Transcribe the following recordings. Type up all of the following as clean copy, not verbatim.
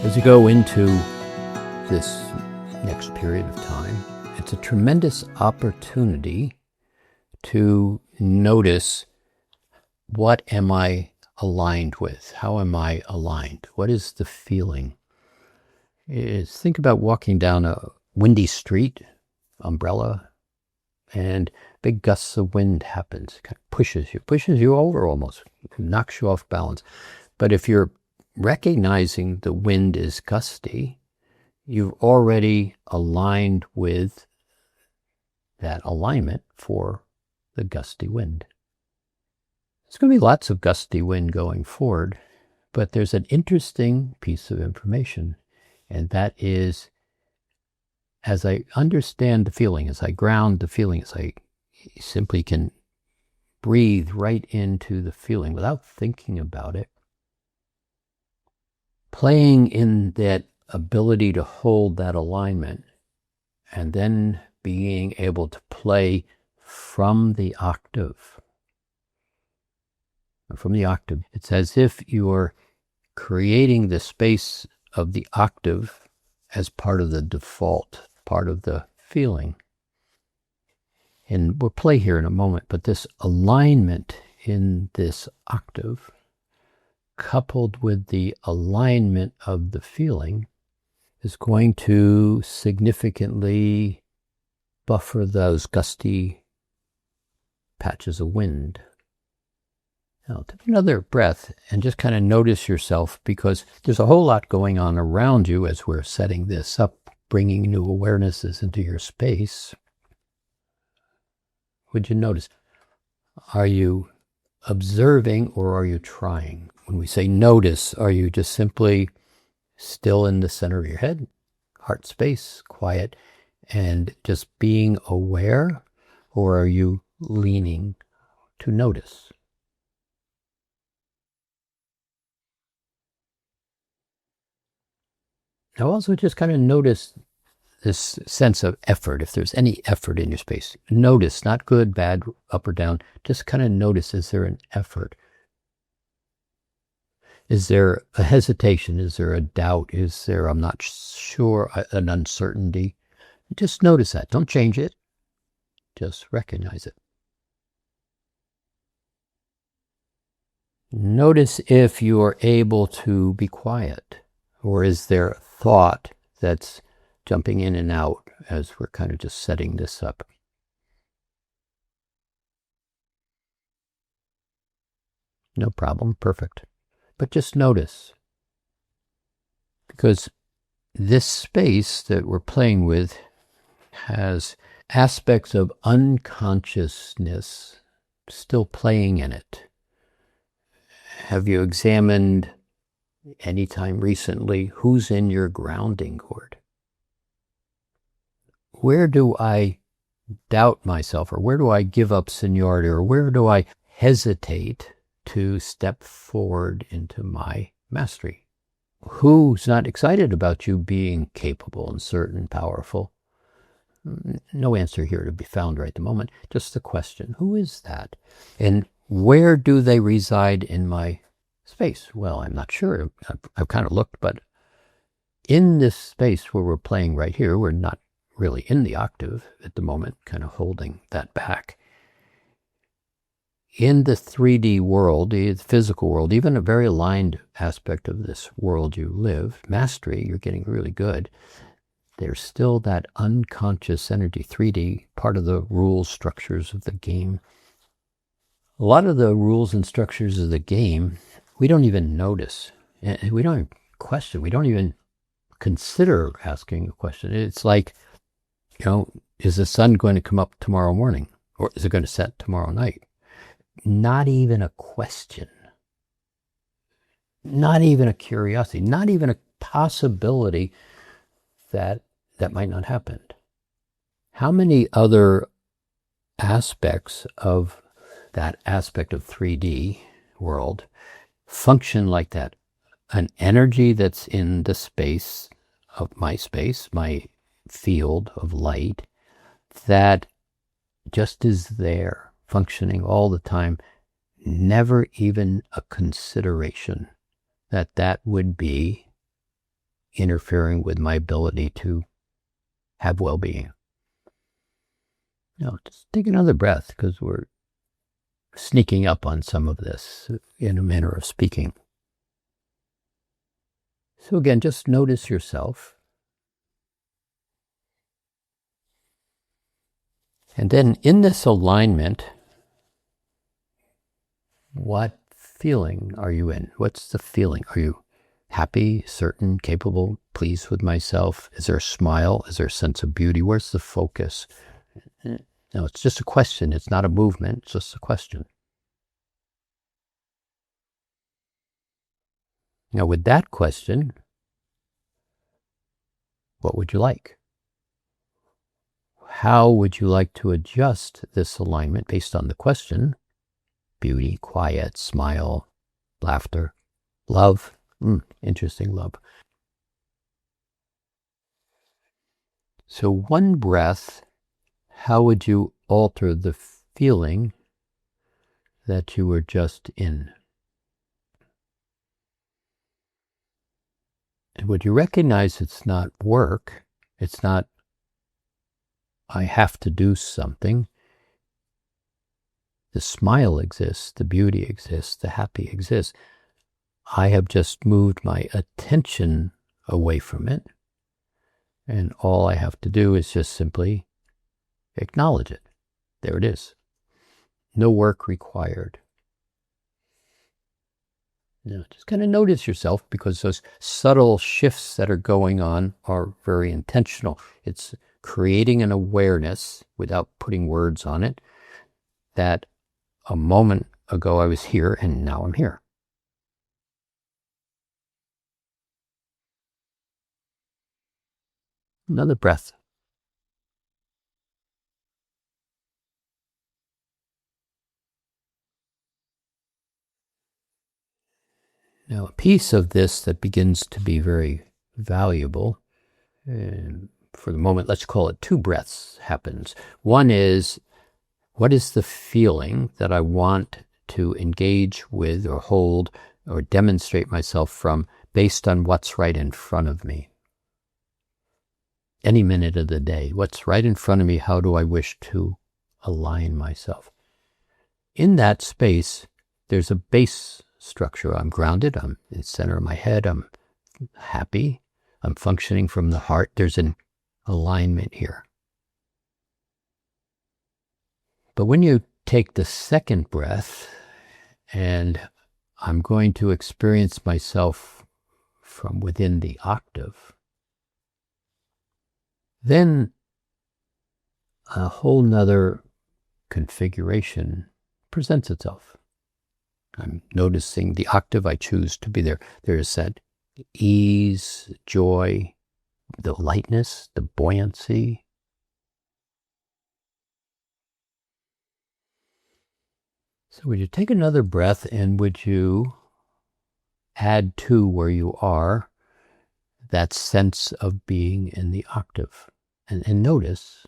As you go into this next period of time, it's a tremendous opportunity to notice, what am I aligned with? How am I aligned? What is the feeling? Think about walking down a windy street, umbrella, and big gusts of wind happens. It kind of pushes you over almost, knocks you off balance. But if you're recognizing the wind is gusty, you've already aligned with that alignment for the gusty wind. There's going to be lots of gusty wind going forward, but there's an interesting piece of information, and that is, as I understand the feeling, as I ground the feeling, as I simply can breathe right into the feeling without thinking about it, playing in that ability to hold that alignment, and then being able to play from the octave. From the octave, it's as if you're creating the space of the octave as part of the default, part of the feeling. And we'll play here in a moment, but this alignment in this octave, coupled with the alignment of the feeling, is going to significantly buffer those gusty patches of wind. Now, take another breath and just kind of notice yourself, because there's a whole lot going on around you as we're setting this up, bringing new awarenesses into your space. Would you notice? Are you observing or are you trying? When we say notice, are you just simply still in the center of your head, heart space, quiet, and just being aware? Or are you leaning to notice? Now also just kind of notice this sense of effort, if there's any effort in your space. Notice, not good, bad, up or down, just kind of notice, is there an effort? Is there a hesitation? Is there a doubt? Is there, I'm not sure, an uncertainty? Just notice that. Don't change it. Just recognize it. Notice if you are able to be quiet, or is there a thought that's jumping in and out as we're kind of just setting this up. No problem, perfect. But just notice, because this space that we're playing with has aspects of unconsciousness still playing in it. Have you examined anytime recently who's in your grounding cord? Where do I doubt myself, or where do I give up seniority, or where do I hesitate to step forward into my mastery? Who's not excited about you being capable and certain, powerful? No answer here to be found right at the moment. Just the question, who is that? And where do they reside in my space? Well, I'm not sure. I've kind of looked, but in this space where we're playing right here, we're not really in the octave at the moment, kind of holding that back. In the 3D world, the physical world, even a very aligned aspect of this world you live, mastery, you're getting really good. There's still that unconscious energy, 3D, part of the rules, structures of the game. A lot of the rules and structures of the game, we don't even notice. We don't even question. We don't even consider asking a question. It's like, is the sun going to come up tomorrow morning? Or is it going to set tomorrow night? Not even a question. Not even a curiosity. Not even a possibility that might not happen. How many other aspects of that aspect of 3D world function like that? An energy that's in the space, my field of light, that just is there, functioning all the time, never even a consideration that would be interfering with my ability to have well-being. Now, just take another breath, because we're sneaking up on some of this in a manner of speaking. So again, just notice yourself. And then in this alignment, what feeling are you in? What's the feeling? Are you happy, certain, capable, pleased with myself? Is there a smile? Is there a sense of beauty? Where's the focus? No, it's just a question. It's not a movement. It's just a question. Now, with that question, what would you like? How would you like to adjust this alignment based on the question? Beauty, quiet, smile, laughter, love. Interesting, love. So one breath, how would you alter the feeling that you were just in? And would you recognize it's not work? It's not, I have to do something. The smile exists, the beauty exists, the happy exists. I have just moved my attention away from it. And all I have to do is just simply acknowledge it. There it is. No work required. Now, just kind of notice yourself, because those subtle shifts that are going on are very intentional. It's creating an awareness without putting words on it that a moment ago I was here and now I'm here. Another breath. Now, a piece of this that begins to be very valuable, and for the moment, let's call it 2 breaths, happens. One is, what is the feeling that I want to engage with or hold or demonstrate myself from based on what's right in front of me? Any minute of the day, what's right in front of me, how do I wish to align myself? In that space, there's a base structure. I'm grounded, I'm in the center of my head, I'm happy, I'm functioning from the heart. There's an alignment here. But when you take the second breath, and I'm going to experience myself from within the octave, then a whole nother configuration presents itself. I'm noticing the octave I choose to be there. There is that ease, joy, the lightness, the buoyancy. So would you take another breath, and would you add to where you are that sense of being in the octave? And notice.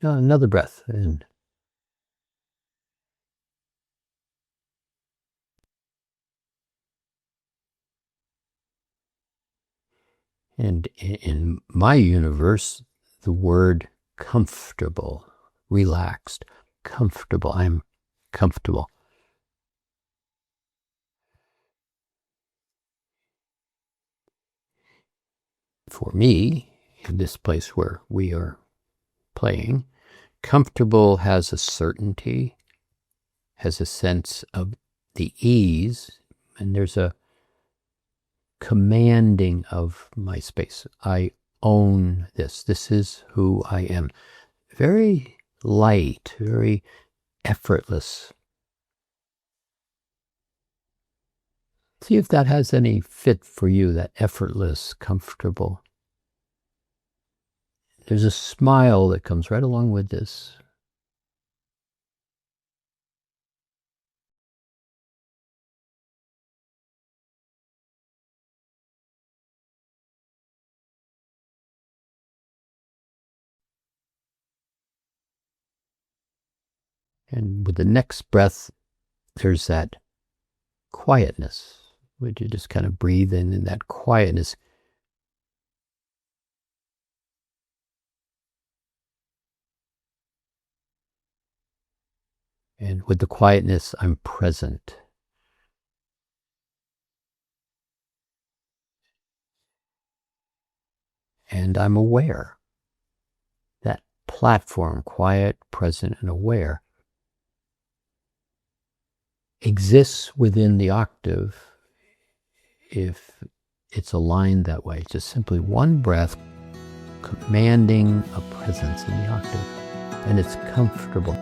Another breath. And in my universe, the word comfortable, relaxed, comfortable. I'm comfortable. For me, in this place where we are playing, comfortable has a certainty, has a sense of the ease, and there's a commanding of my space. I own this. This is who I am. Very light, very effortless. See if that has any fit for you, that effortless, comfortable. There's a smile that comes right along with this. And with the next breath, there's that quietness. Would you just kind of breathe in that quietness? And with the quietness, I'm present. And I'm aware. That platform, quiet, present, and aware, exists within the octave if it's aligned that way. Just simply one breath commanding a presence in the octave. And it's comfortable.